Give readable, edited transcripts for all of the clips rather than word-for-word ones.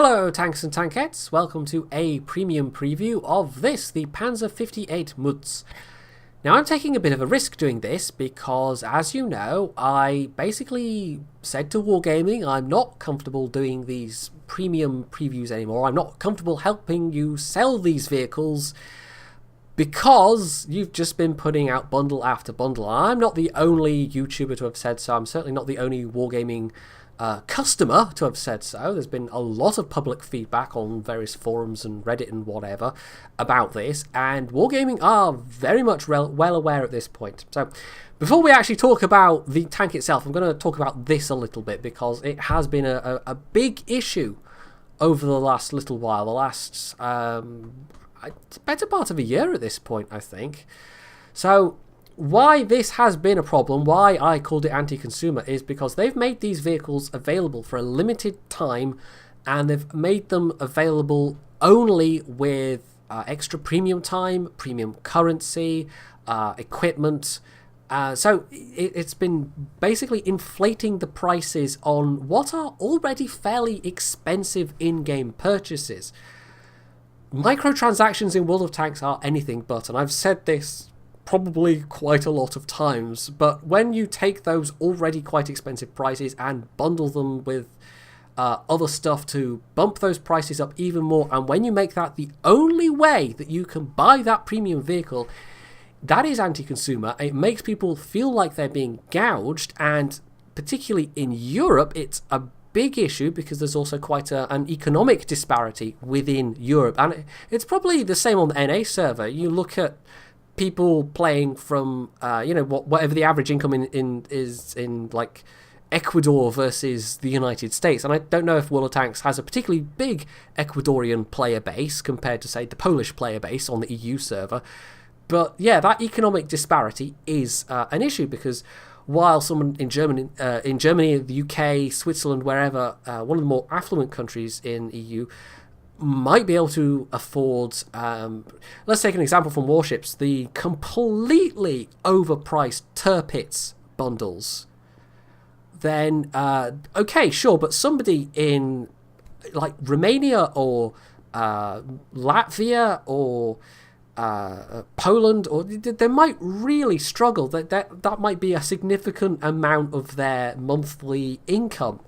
Hello tanks and tankettes, welcome to a premium preview of this, the Panzer 58 Mutz. Now I'm taking a bit of a risk doing this because, as you know, I basically said to Wargaming I'm not comfortable doing these premium previews anymore. I'm not comfortable helping you sell these vehicles because you've just been putting out bundle after bundle. I'm not the only YouTuber to have said so. I'm certainly not the only Wargaming customer to have said so. There's been a lot of public feedback on various forums and Reddit and whatever about this, and Wargaming are very much well aware at this point. So before we actually talk about the tank itself, I'm going to talk about this a little bit because it has been a big issue over the last little while, the last better part of a year at this point, I think. So why this has been a problem, why I called it anti-consumer, is because they've made these vehicles available for a limited time, and they've made them available only with extra premium time, premium currency, equipment. So it's been basically inflating the prices on what are already fairly expensive in-game purchases. Microtransactions in World of Tanks are anything but, and I've said this probably quite a lot of times, but when you take those already quite expensive prices and bundle them with other stuff to bump those prices up even more, and when you make that the only way that you can buy that premium vehicle, that is anti-consumer. It makes people feel like they're being gouged, and particularly in Europe it's a big issue because there's also quite an economic disparity within Europe, and it's probably the same on the NA server. You look at people playing from whatever the average income is in like Ecuador versus the United States, and I don't know if World of Tanks has a particularly big Ecuadorian player base compared to, say, the Polish player base on the EU server, but yeah, that economic disparity is an issue because while someone in Germany, the UK, Switzerland, wherever, one of the more affluent countries in EU, might be able to afford, let's take an example from Warships, the completely overpriced Tirpitz bundles, then okay, sure, but somebody in like Romania or Latvia or Poland, or they might really struggle. That might be a significant amount of their monthly income,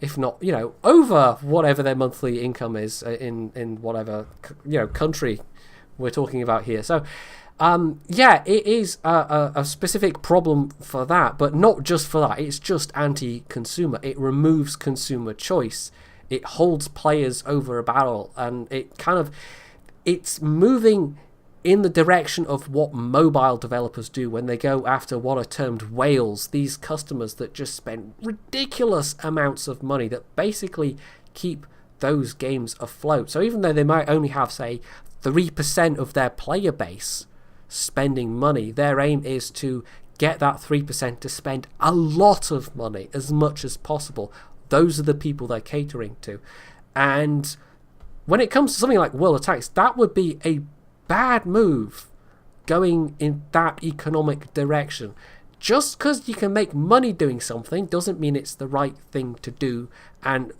if not, over whatever their monthly income is in whatever, country we're talking about here. So, yeah, it is a specific problem for that, but not just for that. It's just anti-consumer. It removes consumer choice. It holds players over a barrel, and it's moving in the direction of what mobile developers do when they go after what are termed whales, these customers that just spend ridiculous amounts of money that basically keep those games afloat. So even though they might only have, say, 3% of their player base spending money, their aim is to get that 3% to spend a lot of money, as much as possible. Those are the people they're catering to. And when it comes to something like World of Tanks, that would be a bad move going in that economic direction. Just because you can make money doing something doesn't mean it's the right thing to do. And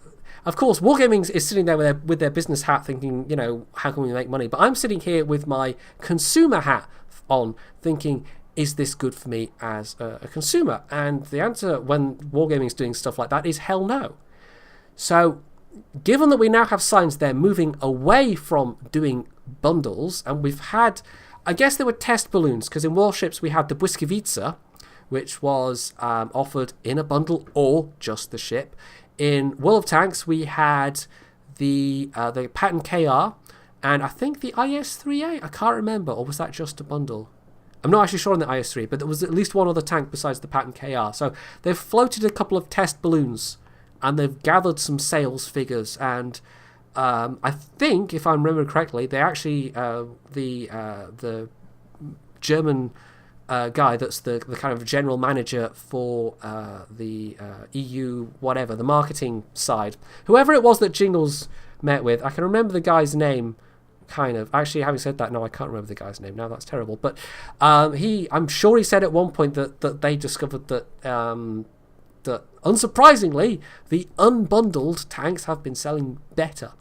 of course, Wargaming is sitting there with their business hat thinking, how can we make money? But I'm sitting here with my consumer hat on thinking, is this good for me as a consumer? And the answer when Wargaming is doing stuff like that is hell no. So given that we now have signs they're moving away from doing bundles, and we've had, I guess there were test balloons, because in Warships we had the Błyskawica, which was offered in a bundle or just the ship. In World of Tanks we had the Patton KR, and I think the IS-3A, I can't remember, or was that just a bundle? I'm not actually sure on the IS-3, but there was at least one other tank besides the Patton KR. So they've floated a couple of test balloons, and they've gathered some sales figures, and I think, if I remember correctly, they actually, the German guy that's the kind of general manager for the EU, whatever, the marketing side, whoever it was that Jingles met with, I can remember the guy's name, kind of. Actually, having said that, no, I can't remember the guy's name now, that's terrible, but I'm sure he said at one point that they discovered that that, unsurprisingly, the unbundled tanks have been selling better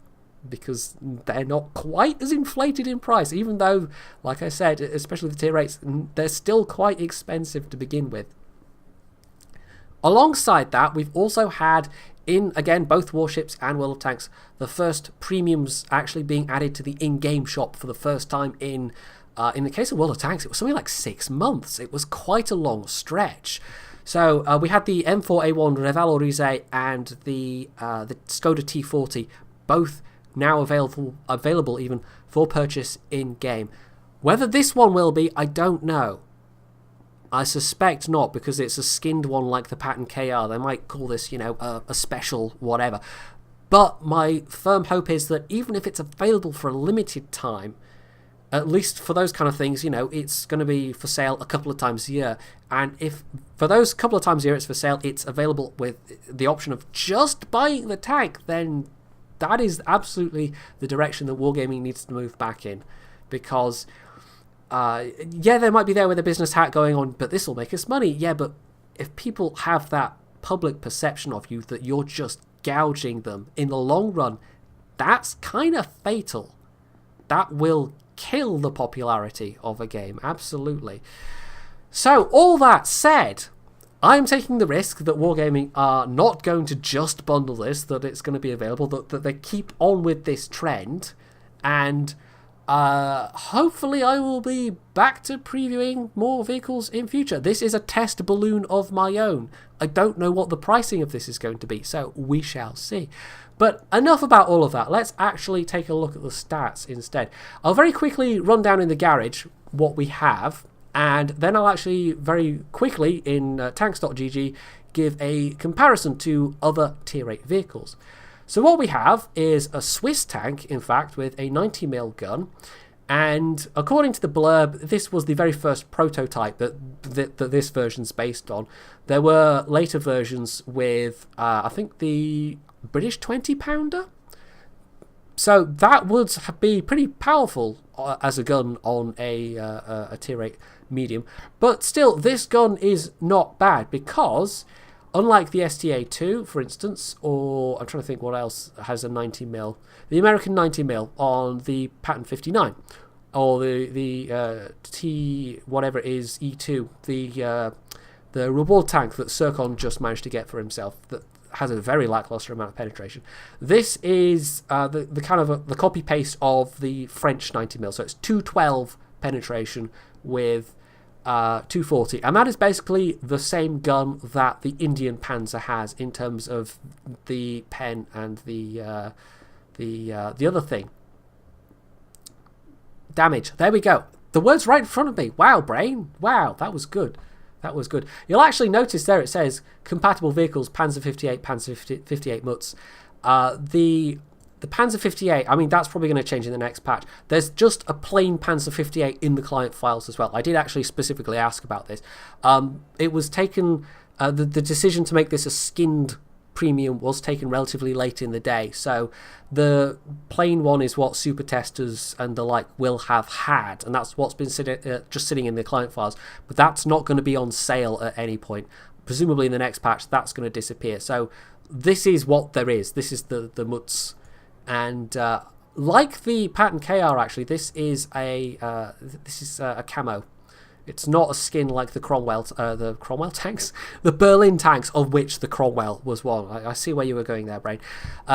because they're not quite as inflated in price, even though, like I said, especially the tier 8s, they're still quite expensive to begin with. Alongside that, we've also had, in, again, both Warships and World of Tanks, the first premiums actually being added to the in-game shop for the first time in the case of World of Tanks, it was something like 6 months. It was quite a long stretch. So we had the M4A1 Revalorise and the Skoda T40, both now available even for purchase in-game. Whether this one will be, I don't know. I suspect not, because it's a skinned one like the Patton KR. They might call this, a special whatever. But my firm hope is that even if it's available for a limited time, at least for those kind of things, it's going to be for sale a couple of times a year. And if for those couple of times a year it's for sale, it's available with the option of just buying the tank, then that is absolutely the direction that Wargaming needs to move back in. Because, they might be there with a business hat going on, but this will make us money. Yeah, but if people have that public perception of you that you're just gouging them in the long run, that's kind of fatal. That will kill the popularity of a game, absolutely. So, all that said, I'm taking the risk that Wargaming are not going to just bundle this, that it's going to be available, that they keep on with this trend, and hopefully I will be back to previewing more vehicles in future. This is a test balloon of my own. I don't know what the pricing of this is going to be, so we shall see. But enough about all of that. Let's actually take a look at the stats instead. I'll very quickly run down in the garage what we have, and then I'll actually very quickly in tanks.gg give a comparison to other tier 8 vehicles. So what we have is a Swiss tank, in fact, with a 90mm gun, and according to the blurb, this was the very first prototype that this version's based on. There were later versions with, I think, the British 20-pounder? So that would be pretty powerful as a gun on a tier 8 medium. But still, this gun is not bad because, unlike the STA-2, for instance, or I'm trying to think what else has a 90mm, the American 90mm on the Patton 59, or the T whatever it is, E2, the reward tank that Sercon just managed to get for himself, that has a very lackluster amount of penetration. This is the kind of the copy paste of the French 90mm, so it's 212 penetration with 240, and that is basically the same gun that the Indian Panzer has in terms of the pen and the other thing. Damage. There we go. The word's right in front of me. Wow, brain. Wow, that was good. That was good. You'll actually notice there it says compatible vehicles, Panzer 58, Panzer 58 Mutz. The Panzer 58, I mean, that's probably going to change in the next patch. There's just a plain Panzer 58 in the client files as well. I did actually specifically ask about this. It was taken, the decision to make this a skinned premium was taken relatively late in the day. So the plain one is what super testers and the like will have had, and that's what's been just sitting in the client files. But that's not going to be on sale at any point. Presumably in the next patch, that's going to disappear. So this is what there is. This is the Mutz. And like the Patton KR, actually, this is a camo. It's not a skin like the Cromwell tanks, the Berlin tanks, of which the Cromwell was one. I see where you were going there, Brain.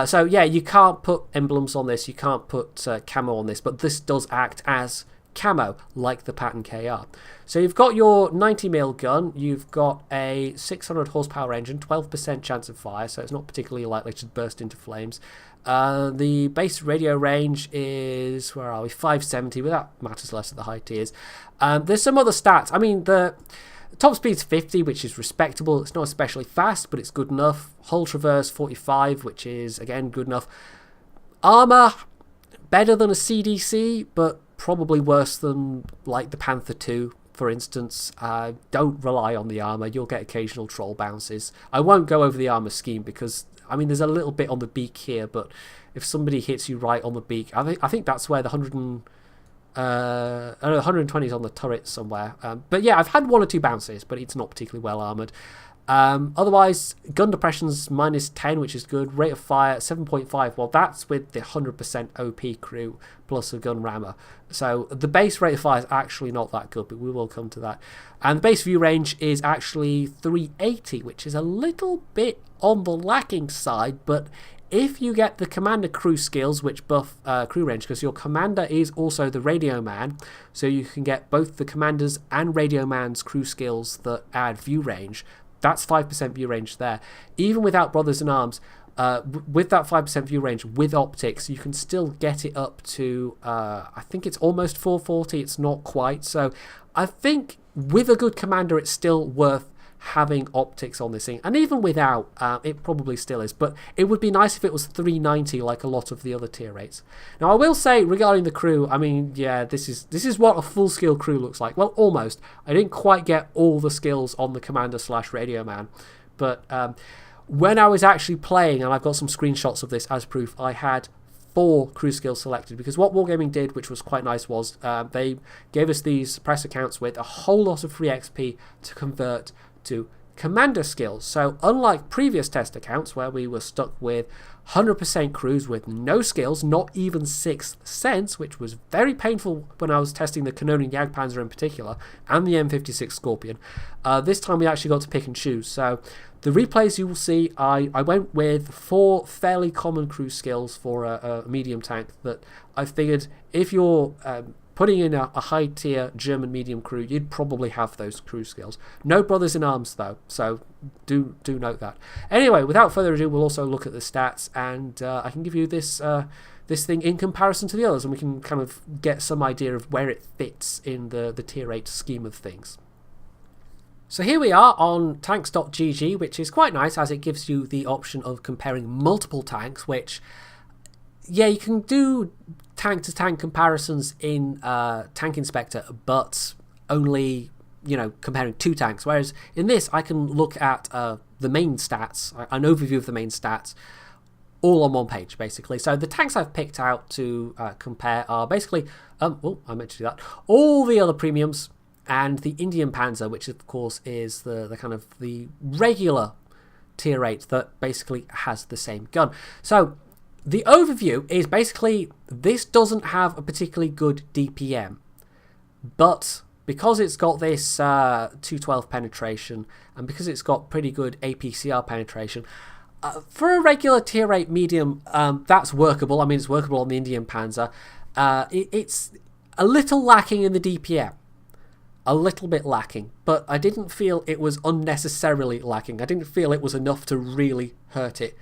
So yeah, you can't put emblems on this, you can't put camo on this, but this does act as camo like the Patton KR. So you've got your 90mm gun, you've got a 600 horsepower engine, 12% chance of fire, so it's not particularly likely to burst into flames. The base radio range is, where are we, 570, but that matters less at the high tiers. There's some other stats. I mean, the top speed's 50, which is respectable. It's not especially fast, but it's good enough. Hull traverse 45, which is, again, good enough. Armour, better than a CDC, but probably worse than, like, the Panther 2, for instance. Don't rely on the armour. You'll get occasional troll bounces. I won't go over the armour scheme because, I mean, there's a little bit on the beak here, but if somebody hits you right on the beak, I think that's where the 120 is on the turret somewhere. But yeah, I've had one or two bounces, but it's not particularly well armoured. Otherwise, gun depression's -10, which is good. Rate of fire 7.5. Well, that's with the 100% OP crew plus a gun rammer. So the base rate of fire is actually not that good, but we will come to that. And the base view range is actually 380, which is a little bit on the lacking side, but if you get the commander crew skills, which buff crew range, because your commander is also the radio man, so you can get both the commander's and radio man's crew skills that add view range. That's 5% view range there. Even without Brothers in Arms, with that 5% view range with optics, you can still get it up to, I think it's almost 440. It's not quite. So I think with a good commander, it's still worth having optics on this thing. And even without, it probably still is. But it would be nice if it was 390 like a lot of the other tier rates. Now, I will say regarding the crew, I mean, yeah, this is what a full skill crew looks like. Well, almost. I didn't quite get all the skills on the commander/radio man. But when I was actually playing, and I've got some screenshots of this as proof, I had 4 crew skills selected, because what Wargaming did, which was quite nice, was they gave us these press accounts with a whole lot of free XP to convert to commander skills. So unlike previous test accounts where we were stuck with 100% crews with no skills, not even 6th sense, which was very painful when I was testing the Canonian Jagdpanzer in particular and the M56 Scorpion, this time we actually got to pick and choose. So the replays you will see, I went with 4 fairly common crew skills for a medium tank that I figured if you're putting in a high tier German medium crew, you'd probably have those crew skills. No Brothers in Arms though, so do note that. Anyway, without further ado, we'll also look at the stats, and I can give you this thing in comparison to the others, and we can kind of get some idea of where it fits in the tier 8 scheme of things. So here we are on tanks.gg, which is quite nice as it gives you the option of comparing multiple tanks, which, yeah, you can do tank-to-tank comparisons in Tank Inspector, but only, comparing 2 tanks. Whereas in this, I can look at the main stats, an overview of the main stats, all on one page, basically. So the tanks I've picked out to compare are basically, I meant to do that, all the other premiums, and the Indian Panzer, which of course is the kind of the regular tier 8 that basically has the same gun. So the overview is basically, this doesn't have a particularly good DPM, but because it's got this 212 penetration, and because it's got pretty good APCR penetration, for a regular tier 8 medium, that's workable. I mean, it's workable on the Indian Panzer. It's a little lacking in the DPM. A little bit lacking, but I didn't feel it was unnecessarily lacking. I didn't feel it was enough to really hurt it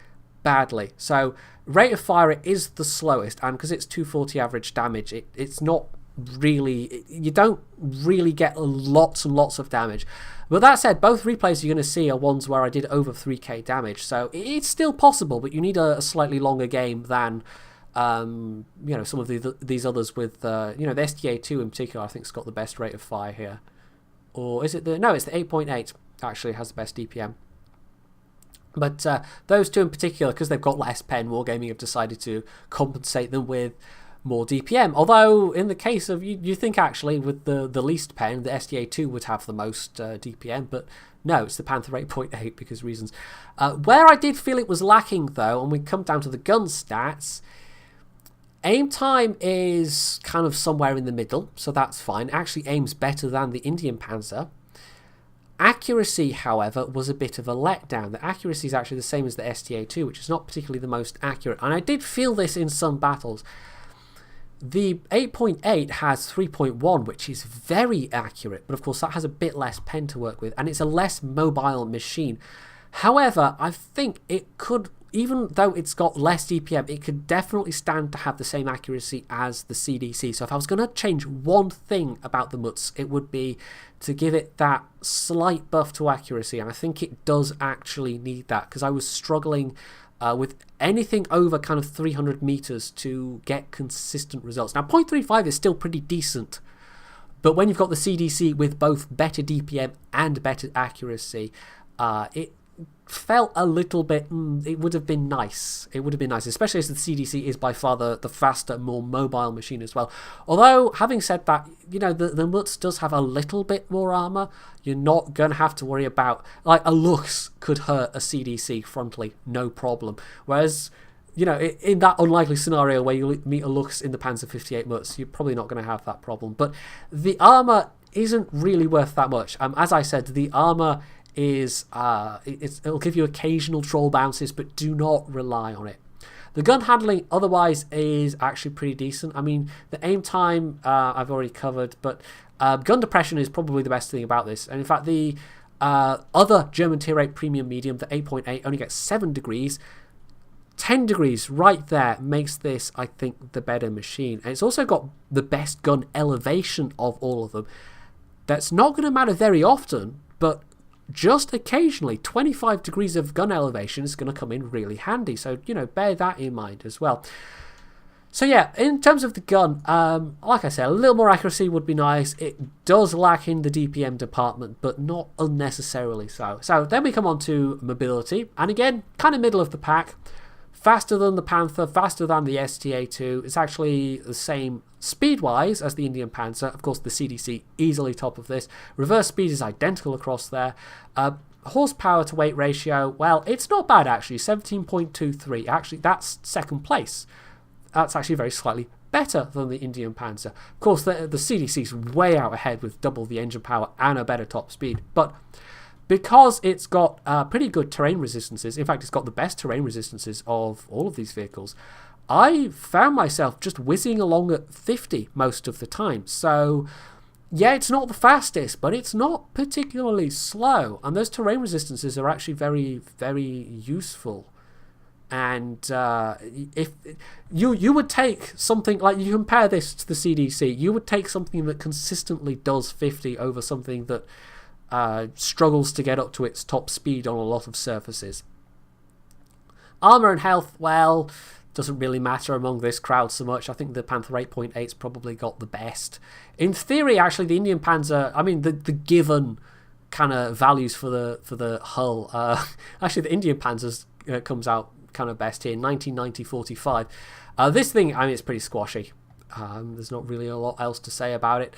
badly. So rate of fire is the slowest, and because it's 240 average damage, it's not really, you don't really get lots and lots of damage. But that said, both replays you're going to see are ones where I did over 3k damage, so it's still possible, but you need a slightly longer game than some of these others with, the SDA2 in particular, I think, has got the best rate of fire here. Or is it no, it's the 8.8 actually has the best DPM. But those two in particular, because they've got less pen, Wargaming have decided to compensate them with more DPM. Although, in the case of, you think actually with the least pen, the SDA2 would have the most DPM, but no, it's the Panther 8.8 because reasons. Where I did feel it was lacking, though, and we come down to the gun stats, aim time is kind of somewhere in the middle, so that's fine. It actually aims better than the Indian Panzer. Accuracy, however, was a bit of a letdown. The accuracy is actually the same as the STA2, which is not particularly the most accurate. And I did feel this in some battles. The 8.8 has 3.1, which is very accurate, but of course that has a bit less pen to work with, and it's a less mobile machine. However, I think it could, even though it's got less DPM, it could definitely stand to have the same accuracy as the CDC. So if I was going to change one thing about the Mutz, it would be to give it that slight buff to accuracy, and I think it does actually need that, because I was struggling with anything over kind of 300 meters to get consistent results. Now 0.35 is still pretty decent, but when you've got the CDC with both better DPM and better accuracy, felt a little bit, it would have been nice. It would have been nice, especially as the CDC is by far the faster, more mobile machine as well. Although, having said that, you know, the Mutz does have a little bit more armor. You're not going to have to worry about, like, a Lux could hurt a CDC frontally, no problem. Whereas, you know, in that unlikely scenario where you meet a Lux in the Panzer 58 Mutz, you're probably not going to have that problem. But the armor isn't really worth that much. As I said, the armor is it'll give you occasional troll bounces, but do not rely on it. The gun handling otherwise is actually pretty decent. I mean, the aim time I've already covered, but gun depression is probably the best thing about this. And in fact, the other German Tier 8 Premium Medium, the 8.8, only gets 7 degrees. 10 degrees right there makes this, I think, the better machine. And it's also got the best gun elevation of all of them. That's not going to matter very often, but just occasionally 25 degrees of gun elevation is going to come in really handy. So, you know, bear that in mind as well. So yeah, in terms of the gun, like I said, a little more accuracy would be nice. It does lack in the DPM department, but not unnecessarily so. So then we come on to mobility, and again, kind of middle of the pack. Faster than the Panther, faster than the STA-2. It's actually the same speed-wise as the Indian Panzer. Of course, the CDC easily top of this. Reverse speed is identical across there. Horsepower to weight ratio, well, it's not bad actually, 17.23. Actually, that's second place. That's actually very slightly better than the Indian Panzer. Of course, the CDC's way out ahead with double the engine power and a better top speed, but because it's got pretty good terrain resistances, in fact it's got the best terrain resistances of all of these vehicles, I found myself just whizzing along at 50 most of the time. So yeah, it's not the fastest, but it's not particularly slow, and those terrain resistances are actually very, very useful. And if you would take something like, you compare this to the CDC, you would take something that consistently does 50 over something that struggles to get up to its top speed on a lot of surfaces. Armor and health, well, doesn't really matter among this crowd so much. I think the Panther 8.8's probably got the best. In theory, actually, the Indian Panzer, I mean, the given kind of values for the hull, actually the Indian Panzer comes out kind of best here, 1990 45. This thing, I mean, it's pretty squashy. There's not really a lot else to say about it.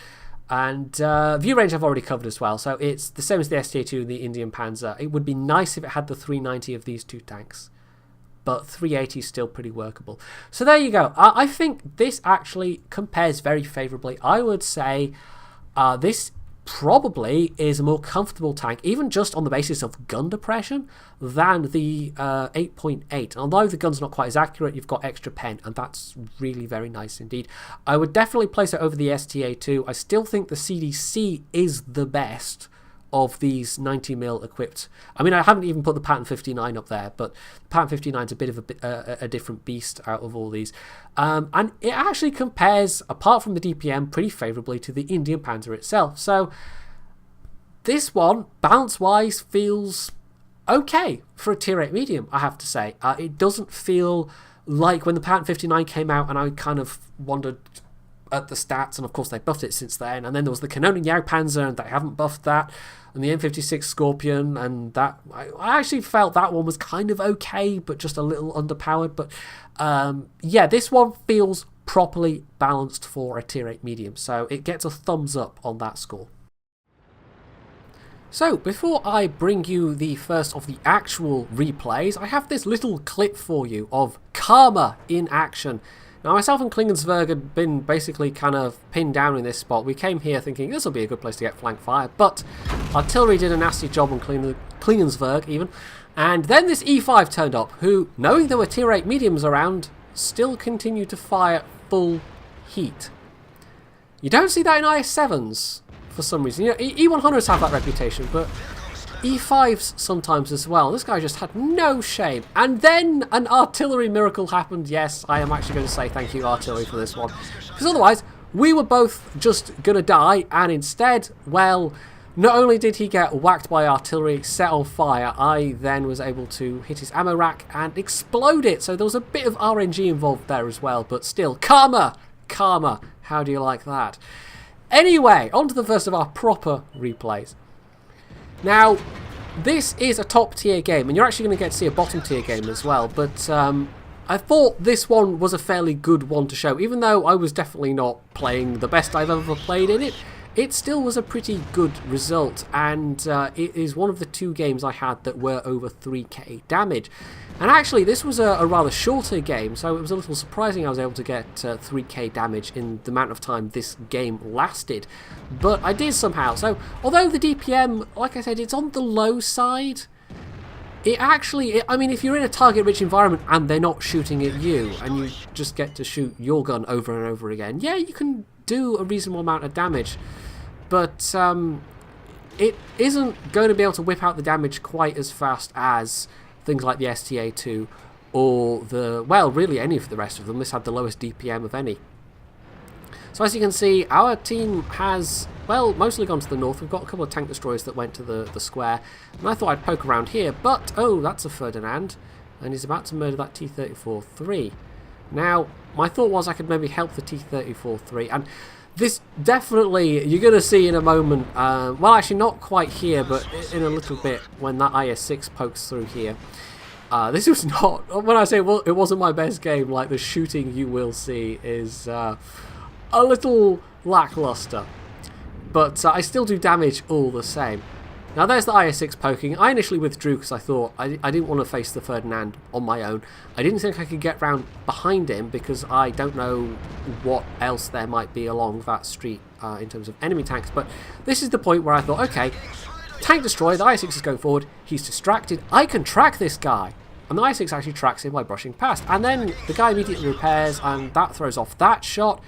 And view range I've already covered as well, so it's the same as the STA-2 and the Indian Panzer. It would be nice if it had the 390 of these two tanks, but 380 is still pretty workable. So there you go. I think this actually compares very favourably. I would say this probably is a more comfortable tank, even just on the basis of gun depression, than the 8.8. Although the gun's not quite as accurate, you've got extra pen, and that's really very nice indeed. I would definitely place it over the STA-2. I still think the CDC is the best of these 90mm equipped. I mean, I haven't even put the Pattern 59 up there, but the Pattern 59 is a bit of a different beast out of all these. And it actually compares, apart from the DPM, pretty favourably to the Indian Panzer itself. So this one, balance-wise, feels okay for a Tier 8 medium, I have to say. It doesn't feel like when the Pattern 59 came out and I kind of wondered at the stats, and of course they buffed it since then, and then there was the Kanonen Jagdpanzer and they haven't buffed that, and the M56 Scorpion, and that I actually felt that one was kind of okay but just a little underpowered. But yeah, this one feels properly balanced for a Tier 8 medium, so it gets a thumbs up on that score. So, before I bring you the first of the actual replays, I have this little clip for you of Karma in action. Now, myself and Klingensberg had been basically kind of pinned down in this spot. We came here thinking this will be a good place to get flank fire, but artillery did a nasty job on Klingensberg even. And then this E5 turned up, who, knowing there were Tier 8 mediums around, still continued to fire full heat. You don't see that in IS-7s for some reason. You know, E100s have that reputation, but E5s sometimes as well. This guy just had no shame. And then an artillery miracle happened. Yes, I am actually going to say thank you, artillery, for this one. Because otherwise, we were both just going to die. And instead, well, not only did he get whacked by artillery, set on fire, I then was able to hit his ammo rack and explode it. So there was a bit of RNG involved there as well. But still, karma! Karma. How do you like that? Anyway, on to the first of our proper replays. Now, this is a top tier game, and you're actually going to get to see a bottom tier game as well, but I thought this one was a fairly good one to show. Even though I was definitely not playing the best I've ever played in it, it still was a pretty good result, and it is one of the 2 games I had that were over 3k damage. And actually, this was a rather shorter game, so it was a little surprising I was able to get 3k damage in the amount of time this game lasted. But I did somehow. So, although the DPM, like I said, it's on the low side, it actually, I mean, if you're in a target-rich environment and they're not shooting at you, and you just get to shoot your gun over and over again, yeah, you can do a reasonable amount of damage. But it isn't going to be able to whip out the damage quite as fast as things like the STA2 or the, well, really any of the rest of them. This had the lowest DPM of any. So as you can see, our team has, well, mostly gone to the north. We've got a couple of tank destroyers that went to the square, and I thought I'd poke around here, but, oh, that's a Ferdinand, and he's about to murder that T-34-3. Now, my thought was I could maybe help the T-34-3, and this definitely, you're going to see in a moment, well, actually not quite here, but in a little bit, when that IS-6 pokes through here. This was not, when I say, well, it wasn't my best game, like the shooting you will see is a little lackluster. But I still do damage all the same. Now there's the IS-6 poking. I initially withdrew because I thought I didn't want to face the Ferdinand on my own. I didn't think I could get round behind him because I don't know what else there might be along that street in terms of enemy tanks. But this is the point where I thought, okay, tank destroy, the IS-6 is going forward, he's distracted, I can track this guy. And the IS-6 actually tracks him by brushing past. And then the guy immediately repairs, and that throws off that shot,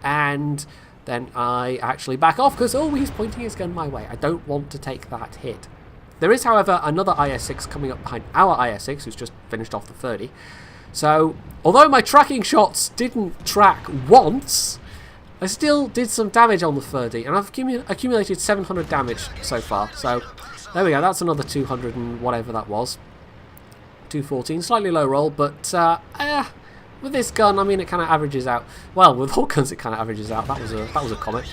and then I actually back off because, oh, he's pointing his gun my way. I don't want to take that hit. There is, however, another IS-6 coming up behind our IS-6, who's just finished off the 30. So, although my tracking shots didn't track once, I still did some damage on the 30, and I've accumulated 700 damage so far. So, there we go, that's another 200 and whatever that was. 214, slightly low roll, but with this gun, I mean, it kind of averages out. Well, with all guns, it kind of averages out. That was a comment.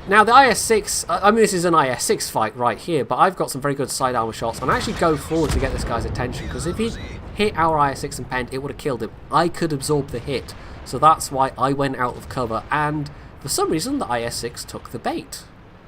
Now, the IS-6, I mean, this is an IS-6 fight right here, but I've got some very good side armor shots, and I actually go forward to get this guy's attention, because if he hit our IS-6 and penned, it would have killed him. I could absorb the hit, so that's why I went out of cover, and for some reason, the IS-6 took the bait.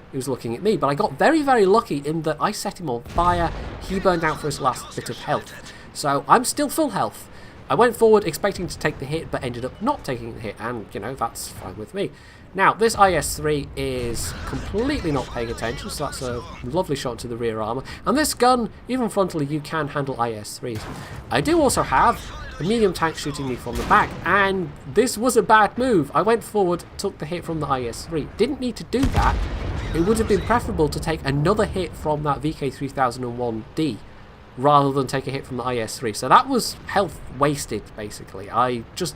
He was looking at me, but I got very, very lucky in that I set him on fire. He burned out for his last bit of health, so I'm still full health. I went forward expecting to take the hit, but ended up not taking the hit, and, you know, that's fine with me. Now, this IS-3 is completely not paying attention, so that's a lovely shot to the rear armour. And this gun, even frontally, you can handle IS-3s. I do also have a medium tank shooting me from the back, and this was a bad move. I went forward, took the hit from the IS-3. Didn't need to do that. It would have been preferable to take another hit from that VK3001D, rather than take a hit from the IS-3. So that was health wasted, basically. I just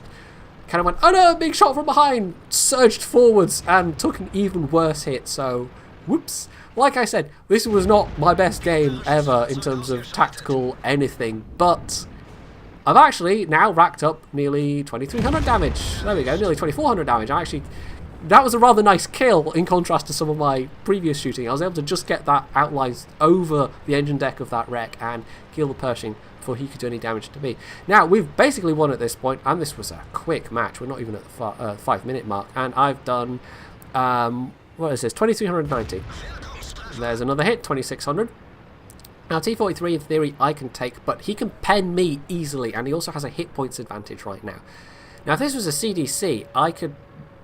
kind of went, oh no, big shot from behind, surged forwards, and took an even worse hit, so whoops. Like I said, this was not my best game ever in terms of tactical anything, but I've actually now racked up nearly 2,300 damage. There we go, nearly 2,400 damage. That was a rather nice kill in contrast to some of my previous shooting. I was able to just get that outlined over the engine deck of that wreck and kill the Pershing before he could do any damage to me. Now, we've basically won at this point, and this was a quick match. We're not even at the 5-minute mark, and I've done, what is this, 2,390. There's another hit, 2,600. Now, T-43 in theory I can take, but he can pen me easily, and he also has a hit points advantage right now. Now, if this was a CDC, I could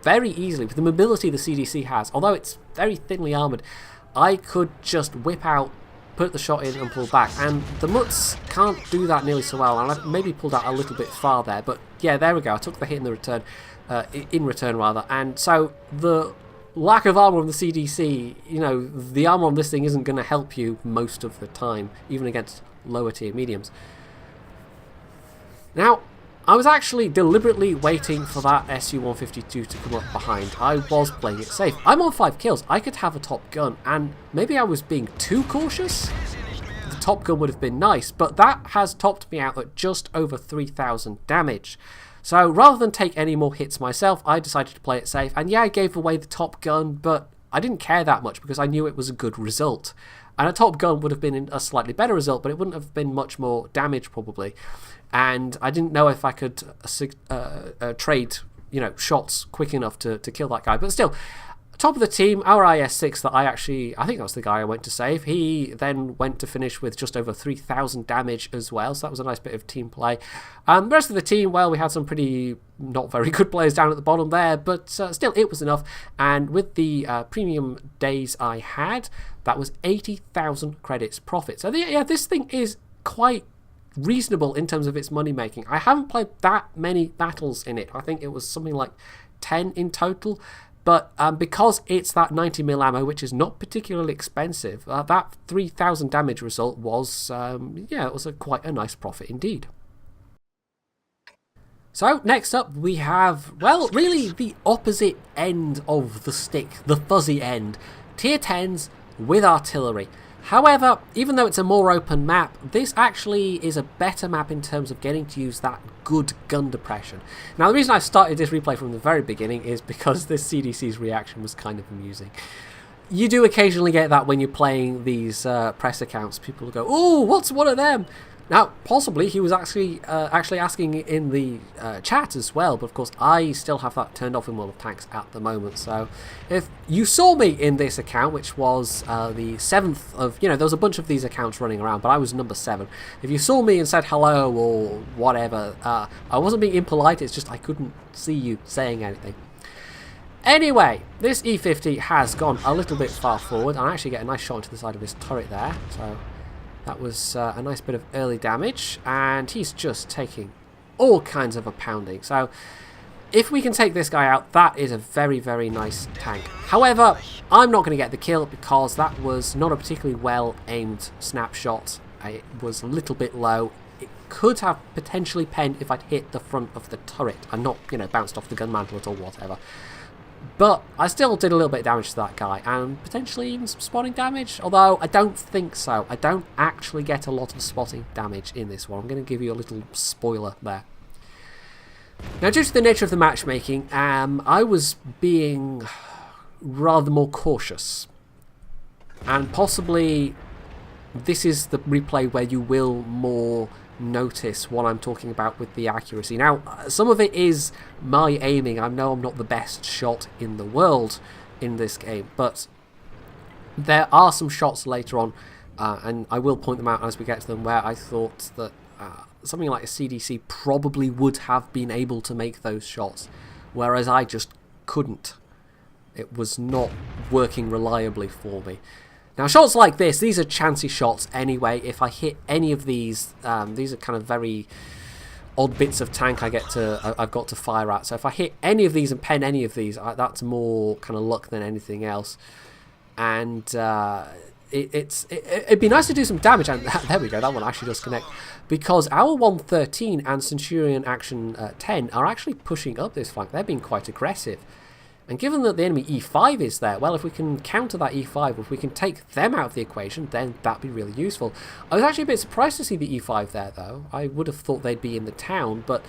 very easily, with the mobility the CDC has, although it's very thinly armoured, I could just whip out, put the shot in and pull back, and the Mutz can't do that nearly so well, and I maybe pulled out a little bit far there, but yeah, there we go, I took the hit in return, rather, and so the lack of armour on the CDC, you know, the armour on this thing isn't going to help you most of the time, even against lower tier mediums. Now, I was actually deliberately waiting for that Su-152 to come up behind. I was playing it safe. I'm on 5 kills. I could have a top gun, and maybe I was being too cautious. The top gun would have been nice, but that has topped me out at just over 3,000 damage. So rather than take any more hits myself, I decided to play it safe. And yeah, I gave away the top gun, but I didn't care that much because I knew it was a good result. And a top gun would have been a slightly better result, but it wouldn't have been much more damage probably. And I didn't know if I could trade, shots quick enough to kill that guy. But still, top of the team, our IS-6 that I think that was the guy I went to save. He then went to finish with just over 3,000 damage as well, so that was a nice bit of team play. The rest of the team, well, we had some pretty not very good players down at the bottom there, but still, it was enough. And with the premium days I had, that was 80,000 credits profit. So this thing is quite reasonable in terms of its money making. I haven't played that many battles in it. I think it was something like 10 in total. But because it's that 90mm ammo, which is not particularly expensive, that 3,000 damage result was, it was quite a nice profit indeed. So next up we have, well, really the opposite end of the stick, the fuzzy end. Tier 10s with artillery. However, even though it's a more open map, this actually is a better map in terms of getting to use that good gun depression. Now, the reason I started this replay from the very beginning is because this CDC's reaction was kind of amusing. You do occasionally get that when you're playing these press accounts. People will go, "Oh, what's one of them?" Now, possibly he was actually asking in the chat as well, but of course I still have that turned off in World of Tanks at the moment. So if you saw me in this account, which was the 7th of, there was a bunch of these accounts running around, but I was number 7. If you saw me and said hello or whatever, I wasn't being impolite, it's just I couldn't see you saying anything. Anyway, this E50 has gone a little bit far forward, and I actually get a nice shot into the side of his turret there, so that was a nice bit of early damage, and he's just taking all kinds of a pounding. So if we can take this guy out, that is a very, very nice tank. However, I'm not going to get the kill because that was not a particularly well aimed snapshot. It was a little bit low. It could have potentially penned if I'd hit the front of the turret and not, bounced off the gun mantle or whatever. But I still did a little bit of damage to that guy, and potentially even some spotting damage, although I don't think so. I don't actually get a lot of spotting damage in this one. I'm going to give you a little spoiler there. Now, due to the nature of the matchmaking, I was being rather more cautious. And possibly this is the replay where you will more notice what I'm talking about with the accuracy. Now, some of it is my aiming. I know I'm not the best shot in the world in this game, but there are some shots later on, and I will point them out as we get to them, where I thought that something like a CDC probably would have been able to make those shots, whereas I just couldn't. It was not working reliably for me. Now, shots like this, these are chancy shots anyway. If I hit any of these are kind of very odd bits of tank I've got to fire at. So if I hit any of these and pen any of these, that's more kind of luck than anything else. And it'd be nice to do some damage. And there we go, that one actually does connect. Because our 113 and Centurion Action 10 are actually pushing up this flank. They're being quite aggressive. And given that the enemy E5 is there, well, if we can counter that E5, if we can take them out of the equation, then that'd be really useful. I was actually a bit surprised to see the E5 there, though. I would have thought they'd be in the town, but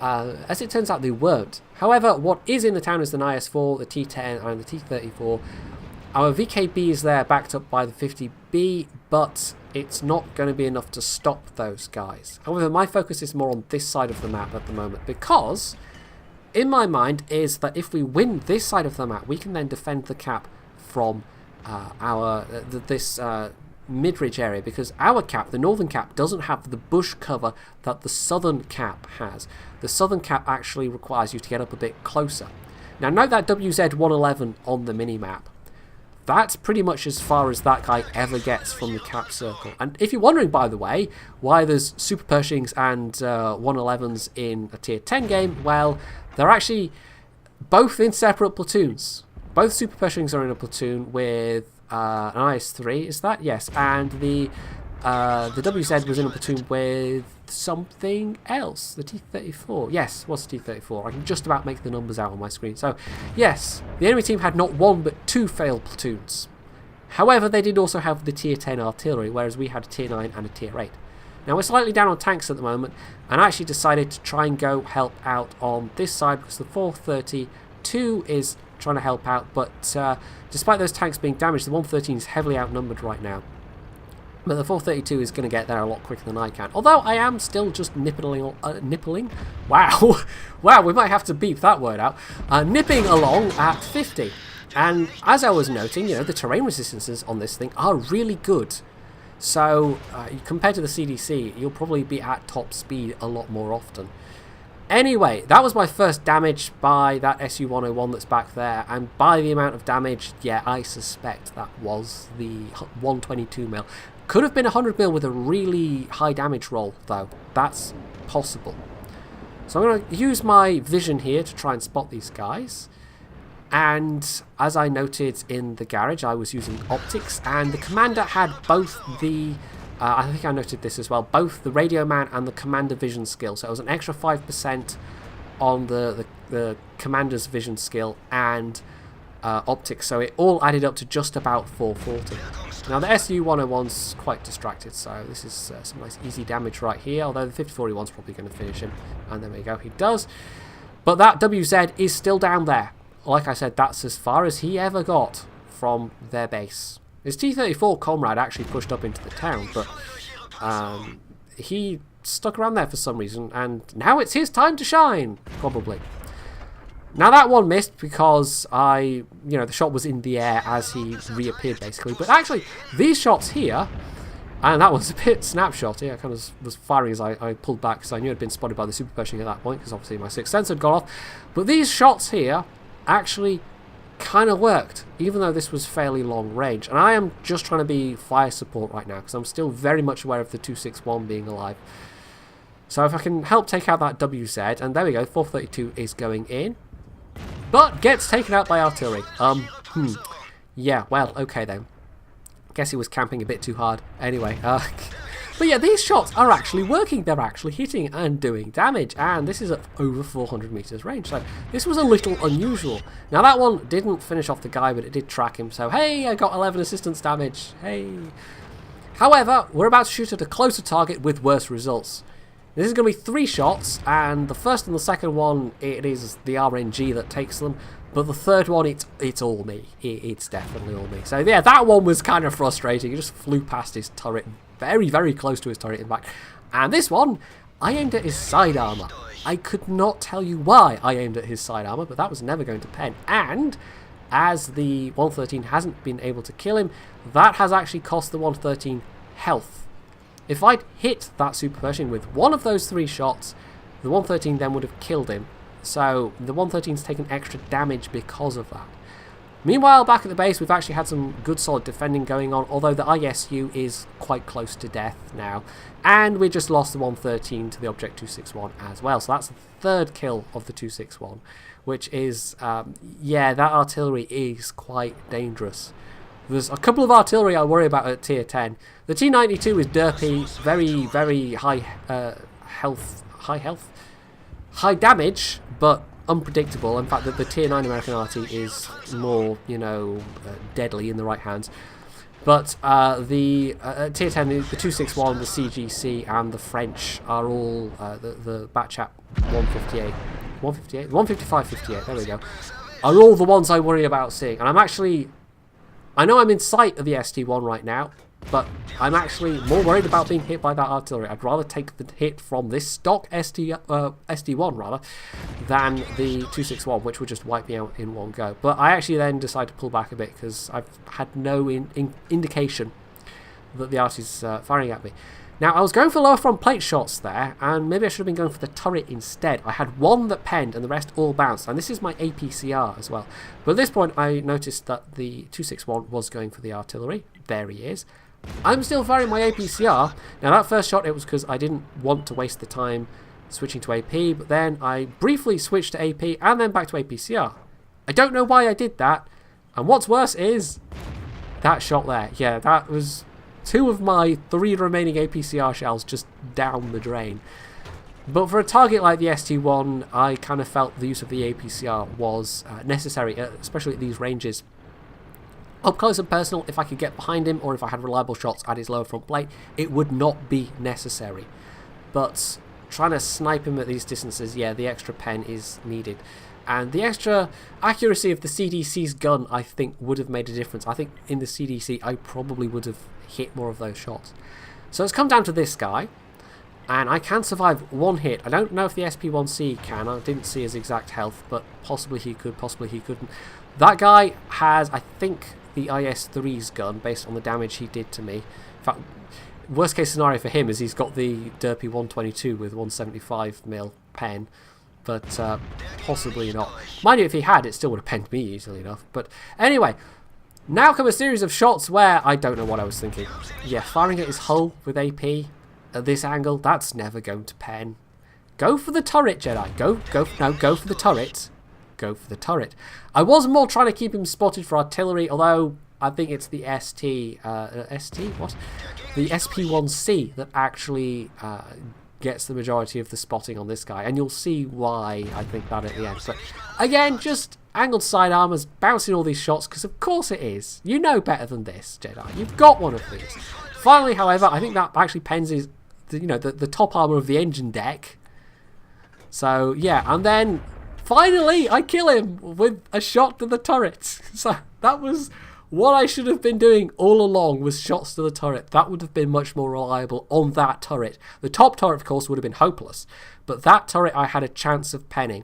as it turns out, they weren't. However, what is in the town is the IS-4, the T-10, and the T-34. Our VKB is there, backed up by the 50B, but it's not going to be enough to stop those guys. However, my focus is more on this side of the map at the moment, because in my mind is that if we win this side of the map, we can then defend the cap from this mid-ridge area, because our cap, the northern cap, doesn't have the bush cover that the southern cap has. The southern cap actually requires you to get up a bit closer. Now, note that WZ-111 on the minimap. That's pretty much as far as that guy ever gets from the cap circle. And if you're wondering, by the way, why there's Super Pershings and 111s in a tier 10 game, well, they're actually both in separate platoons. Both Super Pershings are in a platoon with an IS-3, is that? Yes, and the WZ was in a platoon with something else, the T-34. Yes, it was the T-34. I can just about make the numbers out on my screen. So, yes, the enemy team had not one but two failed platoons. However, they did also have the tier 10 artillery, whereas we had a tier 9 and a tier 8. Now, we're slightly down on tanks at the moment, and I actually decided to try and go help out on this side, because the 432 is trying to help out. But despite those tanks being damaged, the 113 is heavily outnumbered right now. But the 432 is going to get there a lot quicker than I can. Although I am still just nippling? Wow. Wow, we might have to beep that word out. Nipping along at 50. And as I was noting, the terrain resistances on this thing are really good. So, compared to the CDC, you'll probably be at top speed a lot more often. Anyway, that was my first damage by that SU-101 that's back there. And by the amount of damage, yeah, I suspect that was the 122 mil. Could have been 100 mil with a really high damage roll, though. That's possible. So I'm going to use my vision here to try and spot these guys. And as I noted in the garage, I was using optics, and the commander had both the, I think I noted this as well, both the radio man and the commander vision skill. So it was an extra 5% on the commander's vision skill and optics. So it all added up to just about 440. Now the SU-101's quite distracted, so this is some nice easy damage right here, although the 5041's probably going to finish him. And there we go, he does. But that WZ is still down there. Like I said, that's as far as he ever got from their base. His T-34 comrade actually pushed up into the town, but he stuck around there for some reason, and now it's his time to shine, probably. Now that one missed because the shot was in the air as he reappeared basically. But actually, these shots here, and that was a bit snapshot. I kind of was firing as I pulled back because I knew I'd been spotted by the super Pershing at that point because obviously my sixth sense had gone off. But these shots here actually kind of worked, even though this was fairly long range. And I am just trying to be fire support right now because I'm still very much aware of the 261 being alive. So if I can help take out that WZ, and there we go, 432 is going in. But gets taken out by artillery. Yeah, well, okay then. Guess he was camping a bit too hard. Anyway, but yeah, these shots are actually working. They're actually hitting and doing damage. And this is at over 400 meters range. So this was a little unusual. Now that one didn't finish off the guy, but it did track him. So hey, I got 11 assistance damage. Hey. However, we're about to shoot at a closer target with worse results. This is going to be 3 shots, and the first and the second one, it is the RNG that takes them, but the third one, it's all me. It's definitely all me. So yeah, that one was kind of frustrating. He just flew past his turret, very, very close to his turret in fact. And this one, I aimed at his side armour. I could not tell you why I aimed at his side armour, but that was never going to pen. And as the 113 hasn't been able to kill him, that has actually cost the 113 health. If I'd hit that super Pershing with one of those 3 shots, the 113 then would have killed him. So the 113's taken extra damage because of that. Meanwhile, back at the base, we've actually had some good solid defending going on, although the ISU is quite close to death now. And we just lost the 113 to the Object 261 as well. So that's the 3rd kill of the 261, which is, yeah, that artillery is quite dangerous. There's a couple of artillery I worry about at tier 10. The T-92 is derpy, very, very high high damage, but unpredictable. In fact, the tier 9 American RT is more, deadly in the right hands. But the tier 10, the 261, the CGC, and the French are all the Batchap 158, 158, 155, 58. There we go. Are all the ones I worry about seeing, and I know I'm in sight of the ST1 right now, but I'm actually more worried about being hit by that artillery. I'd rather take the hit from this stock SD1 rather than the 261, which would just wipe me out in one go. But I actually then decided to pull back a bit because I've had no indication that the art is firing at me. Now, I was going for lower front plate shots there, and maybe I should have been going for the turret instead. I had one that penned, and the rest all bounced, and this is my APCR as well. But at this point, I noticed that the 261 was going for the artillery. There he is. I'm still firing my APCR. Now, that first shot, it was because I didn't want to waste the time switching to AP, but then I briefly switched to AP, and then back to APCR. I don't know why I did that, and what's worse is that shot there. Yeah, that was 2 of my 3 remaining APCR shells just down the drain. But for a target like the ST1, I kind of felt the use of the APCR was necessary, especially at these ranges. Up close and personal, if I could get behind him or if I had reliable shots at his lower front plate, it would not be necessary. But trying to snipe him at these distances, yeah, the extra pen is needed. And the extra accuracy of the CDC's gun, I think, would have made a difference. I think in the CDC, I probably would have hit more of those shots. So it's come down to this guy. And I can survive one hit. I don't know if the SP1C can. I didn't see his exact health, but possibly he could, possibly he couldn't. That guy has, I think, the IS-3's gun, based on the damage he did to me. In fact, worst case scenario for him is he's got the derpy 122 with 175mm pen. But possibly not. Mind you, if he had, it still would have penned me easily enough. But anyway, now come a series of shots where I don't know what I was thinking. Yeah, firing at his hull with AP at this angle, that's never going to pen. Go for the turret, Jedi. Go for the turret. Go for the turret. I was more trying to keep him spotted for artillery, although I think it's the the SP1C that actually gets the majority of the spotting on this guy, and you'll see why I think that at the end. But again, just angled sidearmors, bouncing all these shots, because of course it is. You know better than this, Jedi. You've got one of these. Finally, however, I think that actually pens his, the top armor of the engine deck. So yeah, and then finally I kill him with a shot to the turret. So that was what I should have been doing all along, was shots to the turret. That would have been much more reliable on that turret. The top turret, of course, would have been hopeless. But that turret I had a chance of penning.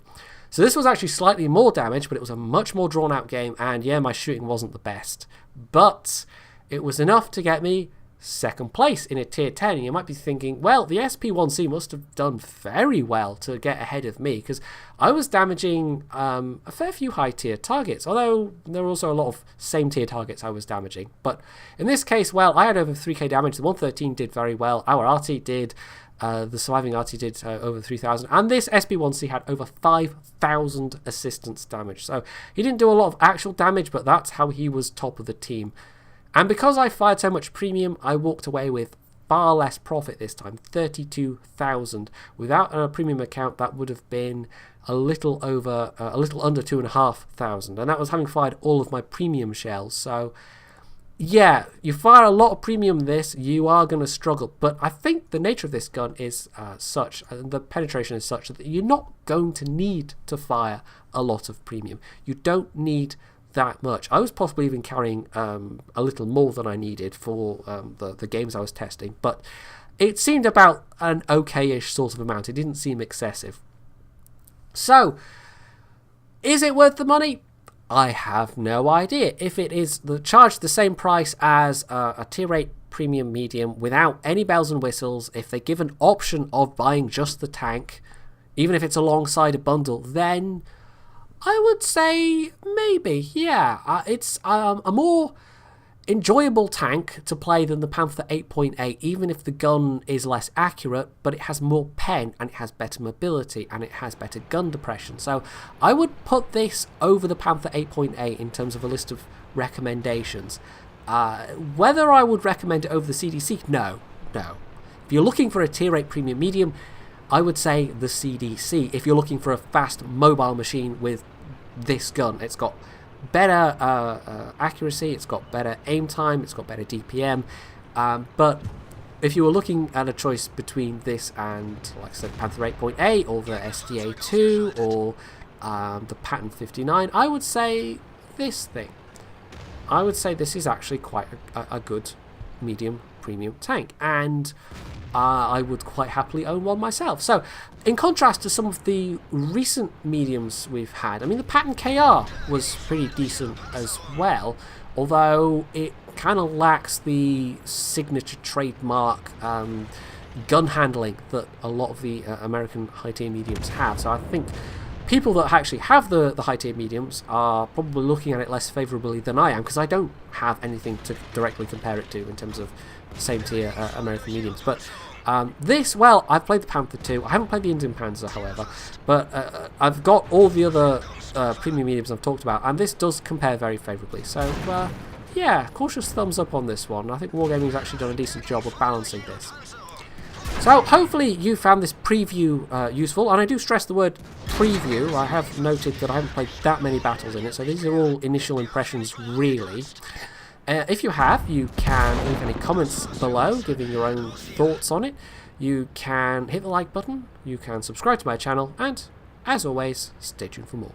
So this was actually slightly more damage, but it was a much more drawn out game. And yeah, my shooting wasn't the best. But it was enough to get me second place in a tier 10. And you might be thinking, well, the SP1C must have done very well to get ahead of me, because I was damaging a fair few high tier targets, although there were also a lot of same tier targets I was damaging. But in this case, well, I had over 3k damage. The 113 did very well. Our RT did, the surviving RT did over 3,000, and this SP1C had over 5,000 assistance damage. So he didn't do a lot of actual damage, but that's how he was top of the team. And because I fired so much premium, I walked away with far less profit this time, 32,000. Without a premium account, that would have been a little under 2,500, and that was having fired all of my premium shells. So yeah, you fire a lot of premium this, you are going to struggle. But I think the nature of this gun is such, and the penetration is such, that you're not going to need to fire a lot of premium. You don't need that much. I was possibly even carrying a little more than I needed for the games I was testing, but it seemed about an okay-ish sort of amount. It didn't seem excessive. So, is it worth the money? I have no idea. If it is charged the same price as a tier 8 premium medium without any bells and whistles, if they give an option of buying just the tank, even if it's alongside a bundle, then I would say maybe, yeah. It's a more enjoyable tank to play than the Panther 8.8, even if the gun is less accurate, but it has more pen, and it has better mobility, and it has better gun depression. So I would put this over the Panther 8.8 in terms of a list of recommendations. Whether I would recommend it over the CDC? No. If you're looking for a tier 8 premium medium, I would say the CDC. If you're looking for a fast mobile machine with this gun, it's got better accuracy, it's got better aim time, it's got better DPM. But if you were looking at a choice between this and, like I said, Panther 8.8 or the SDA2 or the Patton 59, I would say this thing. I would say this is actually quite a good medium premium tank, and I would quite happily own one myself. So, in contrast to some of the recent mediums we've had, I mean, the Patton KR was pretty decent as well, although it kind of lacks the signature trademark gun handling that a lot of the American high-tier mediums have. So I think people that actually have the high-tier mediums are probably looking at it less favourably than I am, because I don't have anything to directly compare it to in terms of same-tier American mediums. But this, well, I've played the Panther 2. I haven't played the Indian Panzer, however, but I've got all the other premium mediums I've talked about, and this does compare very favourably. So, yeah, cautious thumbs up on this one. I think Wargaming's actually done a decent job of balancing this. So, hopefully you found this preview useful, and I do stress the word preview. I have noted that I haven't played that many battles in it, so these are all initial impressions, really. If you have, you can leave any comments below, giving your own thoughts on it. You can hit the like button, you can subscribe to my channel, and, as always, stay tuned for more.